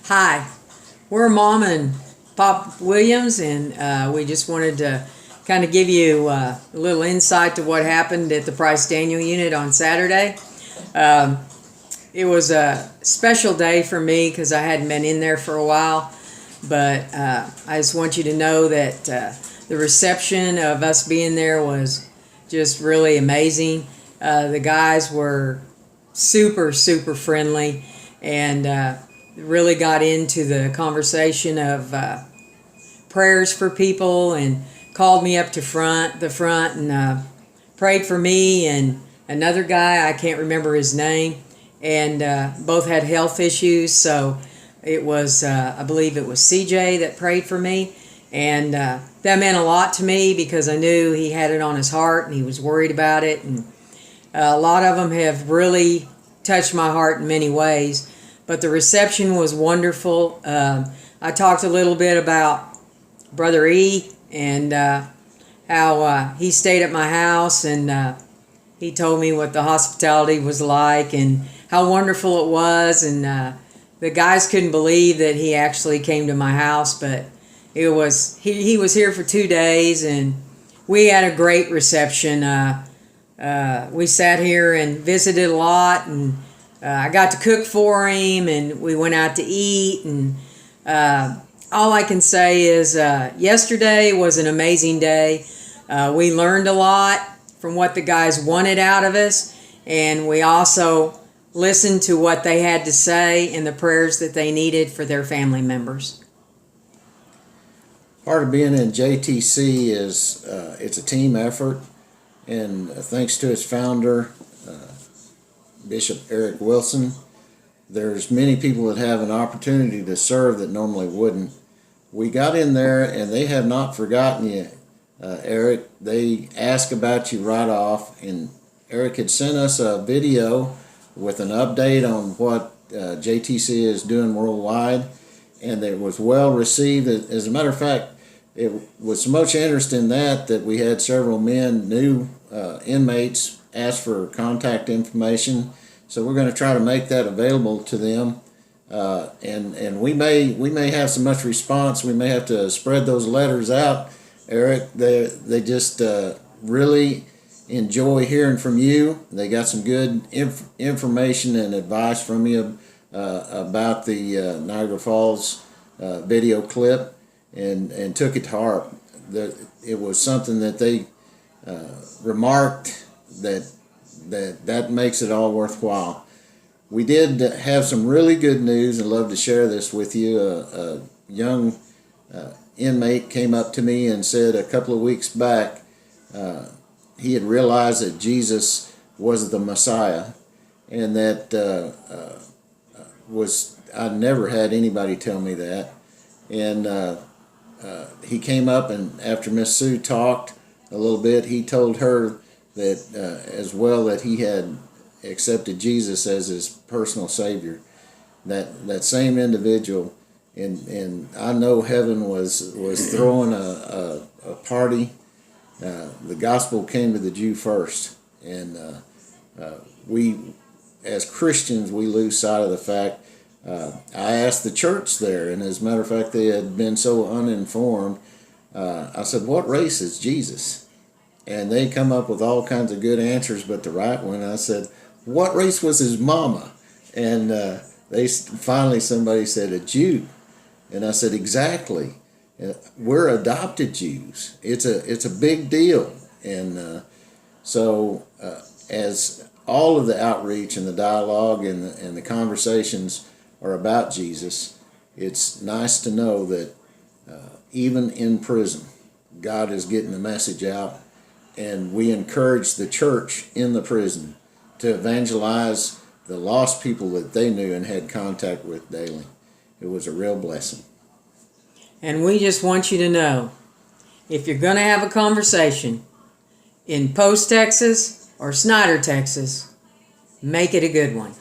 Hi, we're Mom and Pop Williams, and we just wanted to kind of give you a little insight to what happened at the Price Daniel unit on Saturday. It was a special day for me because I hadn't been in there for a while, but I just want you to know that the reception of us being there was just really amazing. The guys were super friendly and really got into the conversation of prayers for people and called me up to the front and prayed for me and another guy, I can't remember his name, and both had health issues. So it was, I believe it was CJ that prayed for me, and that meant a lot to me because I knew he had it on his heart and he was worried about it. And a lot of them have really touched my heart in many ways. But the reception was wonderful. I talked a little bit about Brother E and how he stayed at my house, and he told me what the hospitality was like and how wonderful it was. And the guys couldn't believe that he actually came to my house, but it was he was here for 2 days, and we had a great reception. We sat here and visited a lot, and I got to cook for him, and we went out to eat, and all I can say is yesterday was an amazing day. We learned a lot from what the guys wanted out of us, and we also listened to what they had to say and the prayers that they needed for their family members. Part of being in JTC is it's a team effort, and thanks to its founder, Bishop E Wilson, there's many people that have an opportunity to serve that normally wouldn't. We got in there and they have not forgotten you, Eric. They asked about you right off, and Eric had sent us a video with an update on what JTC is doing worldwide, and it was well received. As a matter of fact, it was so much interest in that we had several new inmates ask for contact information. So we're going to try to make that available to them, and we may have so much response we may have to spread those letters out. Eric, they just really enjoy hearing from you. They got some good information and advice from you about the Niagara Falls video clip, and took it to heart. It was something that they remarked that makes it all worthwhile. We did have some really good news, and love to share this with you. A young inmate came up to me and said a couple of weeks back he had realized that Jesus was the Messiah, and that I never had anybody tell me that. And he came up, and after Miss Sue talked a little bit, he told her that as well, that he had accepted Jesus as his personal Savior. That same individual, and I know heaven was throwing a party. The gospel came to the Jew first, and we as Christians, we lose sight of the fact. I asked the church there, and as a matter of fact, they had been so uninformed. I said, "What race is Jesus?" And they come up with all kinds of good answers, but the right one. I said, "What race was his mama?" And finally somebody said, "A Jew." And I said, "Exactly. We're adopted Jews. It's a big deal." And so as all of the outreach and the dialogue and the conversations are about Jesus, it's nice to know that even in prison, God is getting the message out. And we encourage the church in the prison to evangelize the lost people that they knew and had contact with daily. It was a real blessing. And we just want you to know, if you're going to have a conversation in Post, Texas or Snyder, Texas, make it a good one.